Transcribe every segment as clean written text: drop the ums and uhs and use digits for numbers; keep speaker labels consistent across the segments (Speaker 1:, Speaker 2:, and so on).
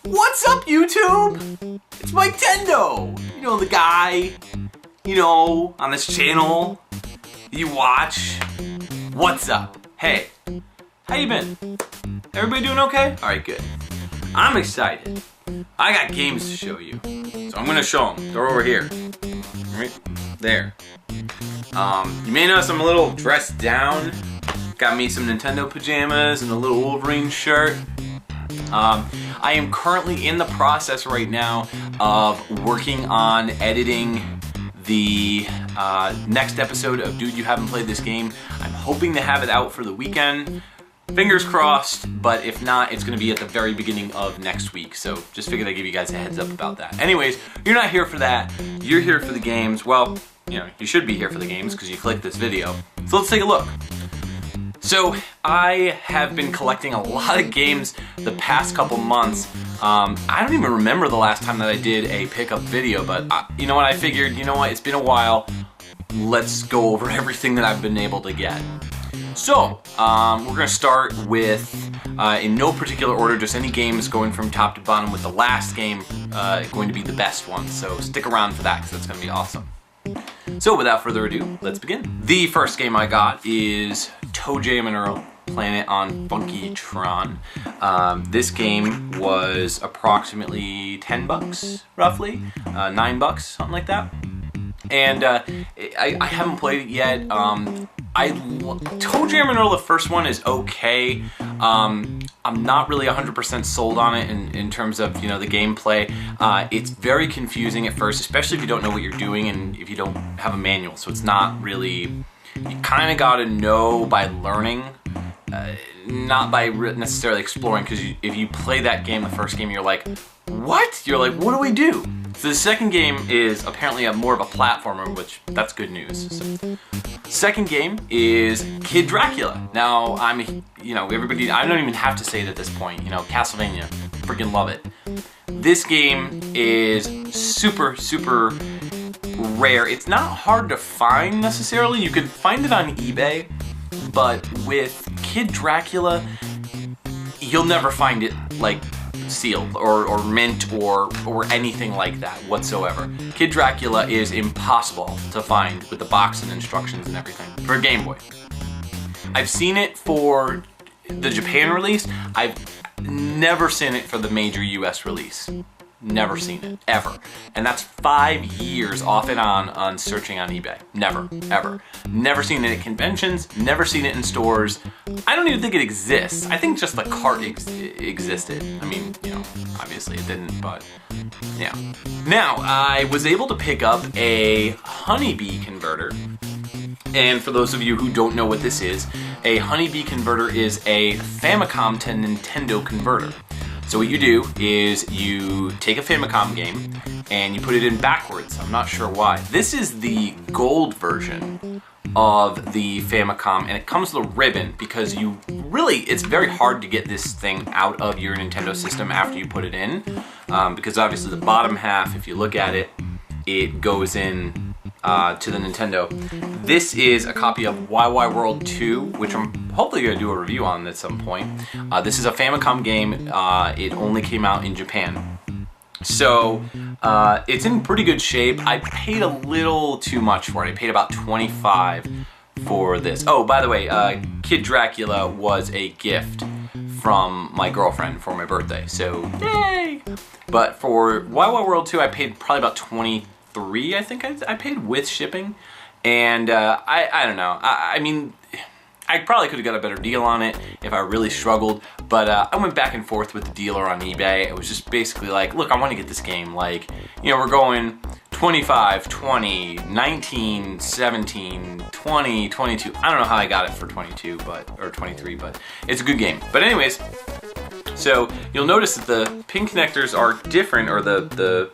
Speaker 1: What's up, YouTube? It's Miketendo. You know, the guy, on this channel you watch. What's up? Hey, how you been? Everybody doing okay? Alright, good. I'm excited. I got games to show you. So I'm gonna show them. They're over here. Right there. You may notice I'm a little dressed down. Got me some Nintendo pajamas and a little Wolverine shirt. I am currently in the process right now of working on editing the next episode of Dude, You Haven't Played This Game. I'm hoping to have it out for the weekend. Fingers crossed, but if not, it's going to be at the very beginning of next week. So just figured I'd give you guys a heads up about that. Anyways, you're not here for that. You're here for the games. Well, you should be here for the games because you clicked this video. So let's take a look. So I have been collecting a lot of games the past couple months. I don't even remember the last time that I did a pickup video, but you know what, I figured, it's been a while. Let's go over everything that I've been able to get. So, we're gonna start with, in no particular order, just any games going from top to bottom, with the last game going to be the best one. So stick around for that because that's gonna be awesome. So without further ado, let's begin. The first game I got is Toe Jam and Earl, playing it on Funkytron. This game was approximately 10 bucks, roughly, 9 bucks, something like that. And I haven't played it yet. Toe Jam and Earl, the first one, is okay. I'm not really 100% sold on it in terms of, the gameplay. It's very confusing at first, especially if you don't know what you're doing and if you don't have a manual. So it's not really, you kind of got to know by learning, not by necessarily exploring, because if you play that game, the first game, you're like, what? You're like, what do we do? So the second game is apparently more of a platformer, which that's good news. So, second game is Kid Dracula. Now, everybody, I don't even have to say it at this point, Castlevania, freaking love it. This game is super, super rare. It's not hard to find necessarily. You could find it on eBay, but with Kid Dracula, you'll never find it like sealed or mint or anything like that whatsoever. Kid Dracula is impossible to find with the box and instructions and everything for Game Boy. I've seen it for the Japan release. I've never seen it for the major US release. Never seen it, ever. And that's 5 years off and on searching on eBay. Never, ever. Never seen it at conventions, never seen it in stores. I don't even think it exists. I think just the cart existed. I mean, obviously it didn't, but yeah. Now, I was able to pick up a honeybee converter. And for those of you who don't know what this is, a honeybee converter is a Famicom to Nintendo converter. So what you do is you take a Famicom game and you put it in backwards. I'm not sure why. This is the gold version of the Famicom, and it comes with a ribbon because it's very hard to get this thing out of your Nintendo system after you put it in, because obviously the bottom half, if you look at it, it goes in to the Nintendo. This is a copy of YY World 2, which I'm hopefully going to do a review on at some point. This is a Famicom game. It only came out in Japan. So it's in pretty good shape. I paid a little too much for it. I paid about $25 for this. Oh, by the way, Kid Dracula was a gift from my girlfriend for my birthday. So, yay! But for YY World 2, I paid probably about $23, I think I paid with shipping. And I don't know. I mean, I probably could have got a better deal on it if I really struggled, but I went back and forth with the dealer on eBay. It was just basically like, look, I want to get this game. Like, we're going 25, 20, 19, 17, 20, 22. I don't know how I got it for 22, or 23, but it's a good game. But anyways, so you'll notice that the pin connectors are different, or the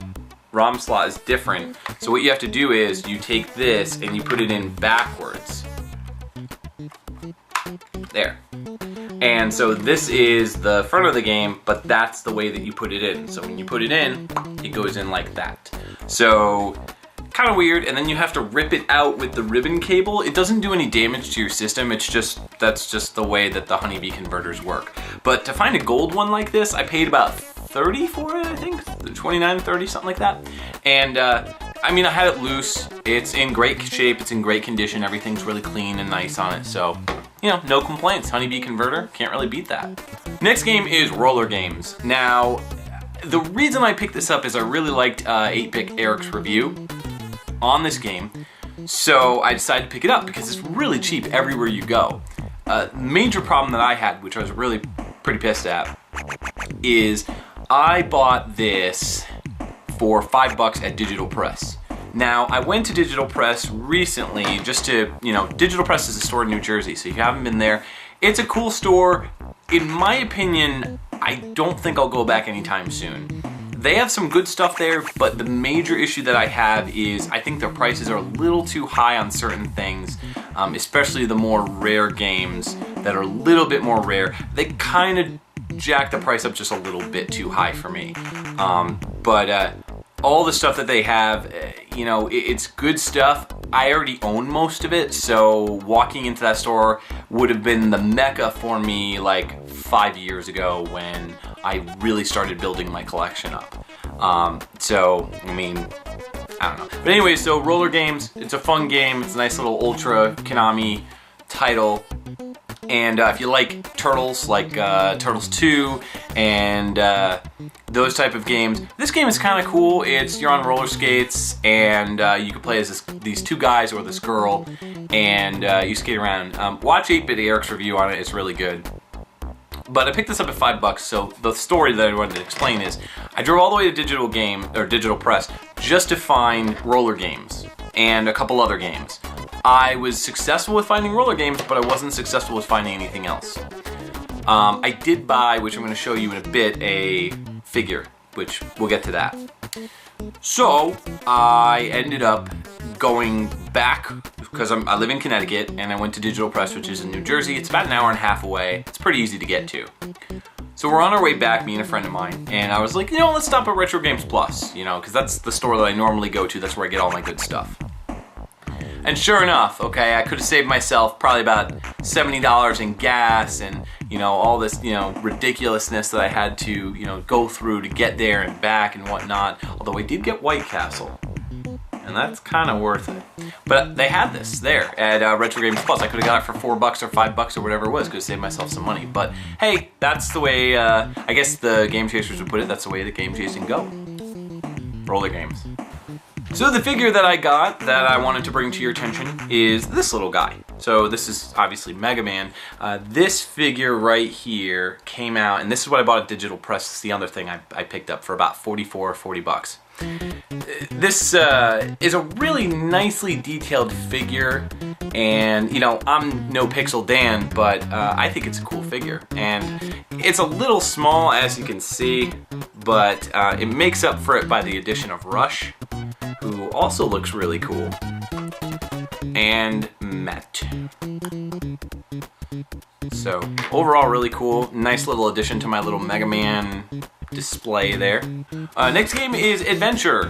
Speaker 1: ROM slot is different. So what you have to do is you take this and you put it in backwards. There. And so this is the front of the game, but that's the way that you put it in. So when you put it in, it goes in like that. So kind of weird, and then you have to rip it out with the ribbon cable. It doesn't do any damage to your system, that's just the way that the honeybee converters work. But to find a gold one like this, I paid about $30 for it, I think. $29, $30, something like that. And I mean, I had it loose. It's in great shape. It's in great condition. Everything's really clean and nice on it. So, you know, no complaints. Honeybee Converter, can't really beat that. Next game is Roller Games. Now, the reason I picked this up is I really liked 8-Bit Eric's review on this game. So I decided to pick it up because it's really cheap everywhere you go. Major problem that I had, which I was really pretty pissed at, is I bought this for $5 at Digital Press. Now, I went to Digital Press recently just to, you know, Digital Press is a store in New Jersey, so if you haven't been there, it's a cool store. In my opinion, I don't think I'll go back anytime soon. They have some good stuff there, but the major issue that I have is I think their prices are a little too high on certain things, especially the more rare games that are a little bit more rare. They kind of jack the price up just a little bit too high for me. But all the stuff that they have, you know, it's good stuff. I already own most of it, so walking into that store would have been the mecca for me like 5 years ago when I really started building my collection up. So, I mean, I don't know. But anyway, so Roller Games, it's a fun game. It's a nice little Ultra Konami title. And if you like Turtles, like Turtles 2 and those type of games, this game is kind of cool. You're on roller skates and you can play as these two guys or this girl, and you skate around. Watch 8-Bit Eric's review on it, it's really good. But I picked this up at $5, so the story that I wanted to explain is I drove all the way to Digital Press just to find Roller Games and a couple other games. I was successful with finding Roller Games, but I wasn't successful with finding anything else. I did buy, which I'm going to show you in a bit, a figure, which we'll get to that. So I ended up going back because I live in Connecticut, and I went to Digital Press, which is in New Jersey. It's about an hour and a half away. It's pretty easy to get to. So we're on our way back, me and a friend of mine, and I was like, you know, let's stop at Retro Games Plus, you know, because that's the store that I normally go to. That's where I get all my good stuff. And sure enough, okay, I could have saved myself probably about $70 in gas and, you know, all this, you know, ridiculousness that I had to, you know, go through to get there and back and whatnot. Although I did get White Castle, and that's kind of worth it. But they had this there at Retro Games Plus. I could have got it for $4 or $5 or whatever it was. Could have saved myself some money. But hey, that's the way, I guess the Game Chasers would put it, that's the way the game chasing go. Roller Games. So the figure that I got that I wanted to bring to your attention is this little guy. So this is obviously Mega Man. This figure right here came out, and this is what I bought at Digital Press. This is the other thing I picked up for about $44 or $40. This is a really nicely detailed figure, and you know, I'm no Pixel Dan, but I think it's a cool figure. And it's a little small, as you can see, but it makes up for it by the addition of Rush, who also looks really cool, and Matt. So overall really cool, nice little addition to my little Mega Man display there. Next game is Adventure.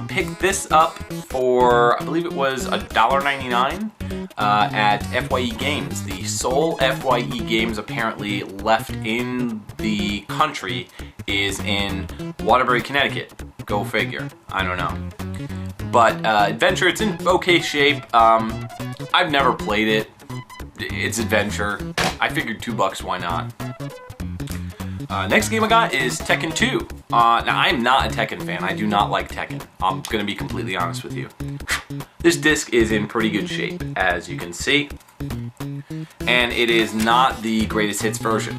Speaker 1: Picked this up for, I believe it was $1.99 at FYE Games. The sole FYE Games apparently left in the country is in Waterbury, Connecticut. Go figure. I don't know. But Adventure, it's in okay shape. I've never played it. It's Adventure. I figured $2, why not? Next game I got is Tekken 2. Now, I'm not a Tekken fan. I do not like Tekken. I'm going to be completely honest with you. This disc is in pretty good shape, as you can see. And it is not the greatest hits version.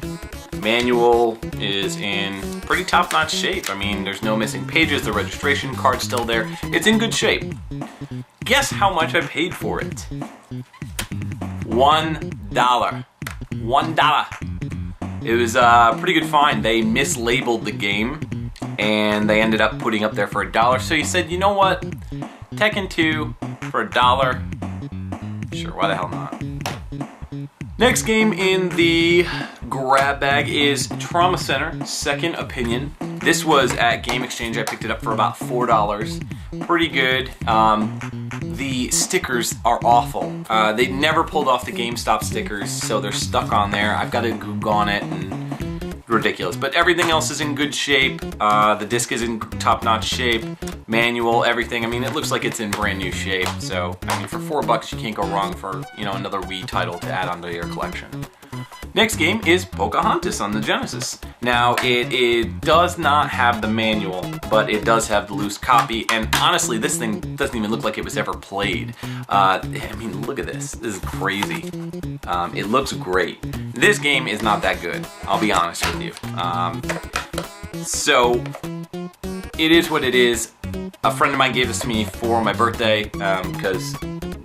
Speaker 1: Manual is in pretty top-notch shape. I mean, there's no missing pages. The registration card's still there. It's in good shape. Guess how much I paid for it? $1. $1. It was a pretty good find. They mislabeled the game, and they ended up putting up there for $1. So you said, you know what? Tekken 2 for $1. Sure, why the hell not? Next game in the grab bag is Trauma Center Second Opinion. This was at Game Exchange. I picked it up for about $4. Pretty good. The stickers are awful. They never pulled off the GameStop stickers, so they're stuck on there. I've got a goog on it and ridiculous. But everything else is in good shape. The disc is in top-notch shape. Manual, everything. I mean, it looks like it's in brand new shape. So, I mean, for $4, you can't go wrong for, you know, another Wii title to add onto your collection. Next game is Pocahontas on the Genesis. Now, it does not have the manual, but it does have the loose copy, and honestly, this thing doesn't even look like it was ever played. I mean, look at this. This is crazy. It looks great. This game is not that good, I'll be honest with you. So, it is what it is. A friend of mine gave this to me for my birthday, because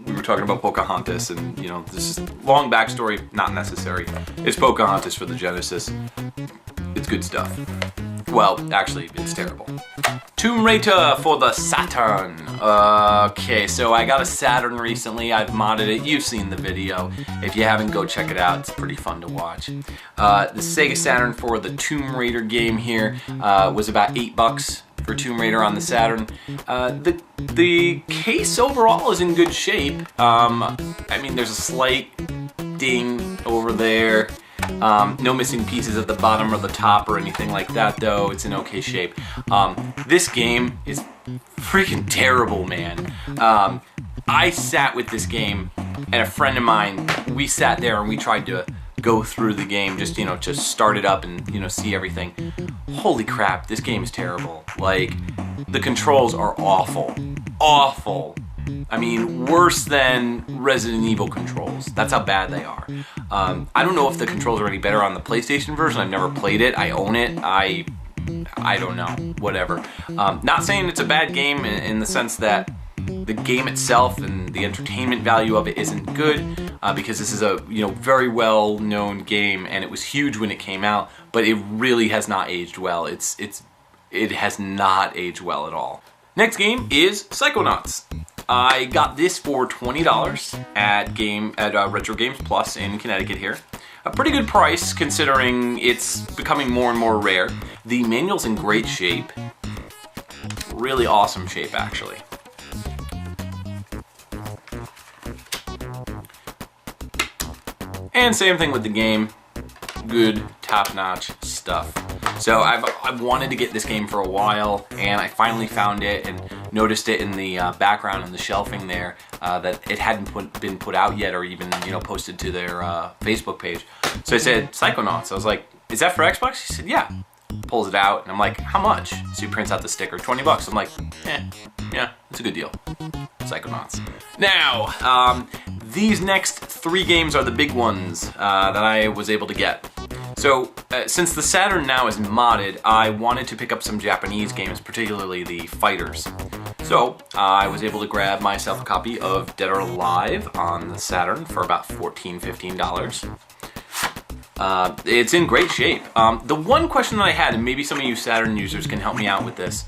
Speaker 1: we were talking about Pocahontas, and you know, this is long backstory, not necessary. It's Pocahontas for the Genesis. It's good stuff. Well, actually, it's terrible. Tomb Raider for the Saturn. Okay, so I got a Saturn recently. I've modded it. You've seen the video. If you haven't, go check it out. It's pretty fun to watch. The Sega Saturn for the Tomb Raider game here was about $8 for Tomb Raider on the Saturn. The case overall is in good shape. I mean, there's a slight ding over there. No missing pieces at the bottom or the top or anything like that, though. It's in okay shape. This game is freaking terrible, man. I sat with this game, and a friend of mine, we sat there and we tried to go through the game, just, you know, just start it up and, you know, see everything. Holy crap, this game is terrible. Like, the controls are awful. Awful. I mean, worse than Resident Evil controls. That's how bad they are. I don't know if the controls are any better on the PlayStation version. I've never played it. I own it. I don't know. Whatever. Not saying it's a bad game in the sense that the game itself and the entertainment value of it isn't good, because this is a, you know, very well known game and it was huge when it came out, but it really has not aged well. It has not aged well at all. Next game is Psychonauts. I got this for $20 at Retro Games Plus in Connecticut here. A pretty good price considering it's becoming more and more rare. The manual's in great shape. Really awesome shape, actually. And same thing with the game. Good, top-notch stuff. So I've wanted to get this game for a while, and I finally found it and noticed it in the background and the shelving there, that it hadn't been put out yet or even, you know, posted to their Facebook page. So I said, Psychonauts. I was like, is that for Xbox? He said, yeah. Pulls it out, and I'm like, how much? So he prints out the sticker, $20. I'm like, yeah, it's a good deal. Psychonauts. Now, these next 3 games are the big ones that I was able to get. So, since the Saturn now is modded, I wanted to pick up some Japanese games, particularly the fighters. So, I was able to grab myself a copy of Dead or Alive on the Saturn for about $14, $15. It's in great shape. The one question that I had, and maybe some of you Saturn users can help me out with this,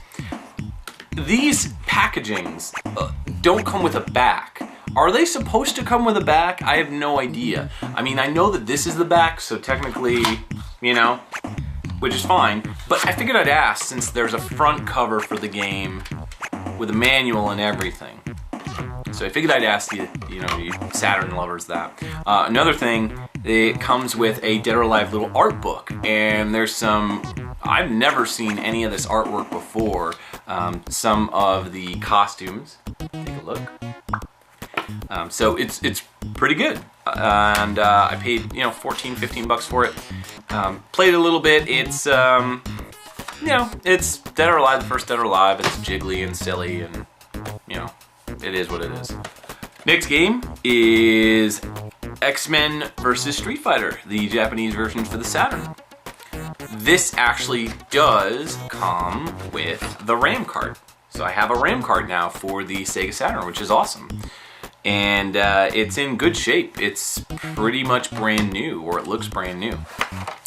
Speaker 1: these packagings don't come with a back. Are they supposed to come with a back? I have no idea. I mean, I know that this is the back, so technically, you know, which is fine. But I figured I'd ask, since there's a front cover for the game with a manual and everything. So I figured I'd ask you, you know, you Saturn lovers that. Another thing, it comes with a Dead or Alive little art book, and there's some, I've never seen any of this artwork before. Some of the costumes, take a look. So it's pretty good, and I paid, you know, $14, $15 for it. Played a little bit. It's you know, it's Dead or Alive, the first Dead or Alive. It's jiggly and silly, and you know, it is what it is. Next game is X-Men vs. Street Fighter, the Japanese version for the Saturn. This actually does come with the RAM card. So I have a RAM card now for the Sega Saturn, which is awesome. And it's in good shape. It's pretty much brand new, or it looks brand new.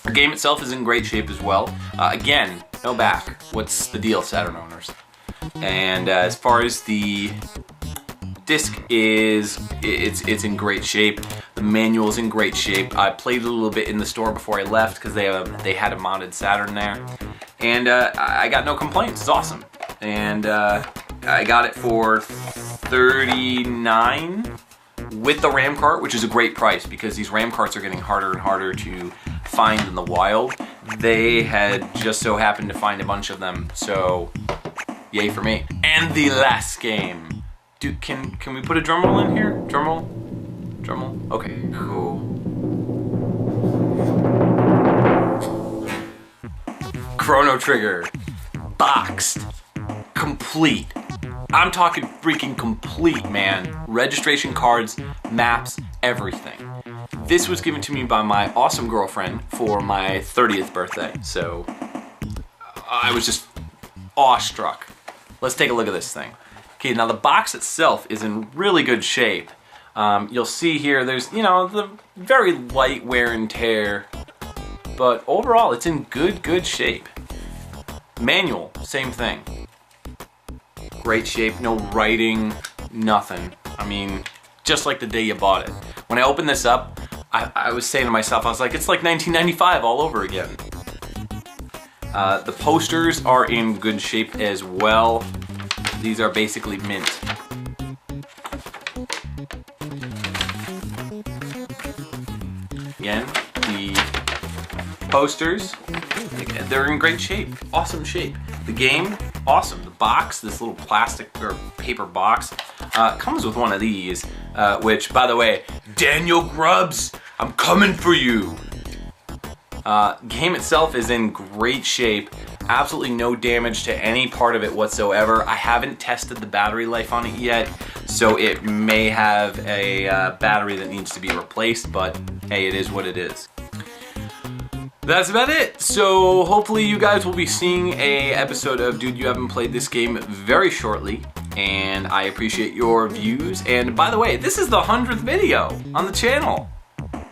Speaker 1: The game itself is in great shape as well. Again, no back. What's the deal, Saturn owners? And as far as the disc is, it's in great shape. The manual is in great shape. I played a little bit in the store before I left because they had a modded Saturn there, and I got no complaints. It's awesome. And I got it for $39 with the RAM cart, which is a great price because these RAM carts are getting harder and harder to find in the wild. they had just so happened to find a bunch of them, so yay for me. And the last game. Dude, can we put a drum roll in here? Drum roll? Drum roll? Okay, cool. Chrono Trigger. Boxed. Complete. I'm talking freaking complete, man. Registration cards, maps, everything. This was given to me by my awesome girlfriend for my 30th birthday, so I was just awestruck. Let's take a look at this thing. Okay, now the box itself is in really good shape. You'll see here there's, you know, the very light wear and tear, but overall it's in good shape. Manual, same thing. Great shape, no writing, nothing. I mean, just like the day you bought it. When I opened this up, I was saying to myself, I was like, it's like 1995 all over again. The posters are in good shape as well. These are basically mint. Again, the posters, they're in great shape, awesome shape. The game, awesome. The box, this little plastic or paper box, comes with one of these, which, by the way, Daniel Grubbs, I'm coming for you. Game itself is in great shape. Absolutely no damage to any part of it whatsoever. I haven't tested the battery life on it yet, so it may have a battery that needs to be replaced, but hey, it is what it is. That's about it. So hopefully you guys will be seeing a episode of Dude, You Haven't Played This Game very shortly, and I appreciate your views. And by the way, this is the 100th video on the channel.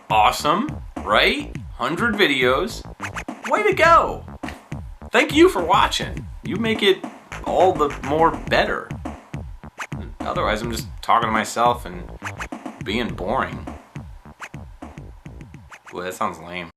Speaker 1: Awesome, right? 100 videos. Way to go. Thank you for watching. You make it all the more better. Otherwise, I'm just talking to myself and being boring. Boy, that sounds lame.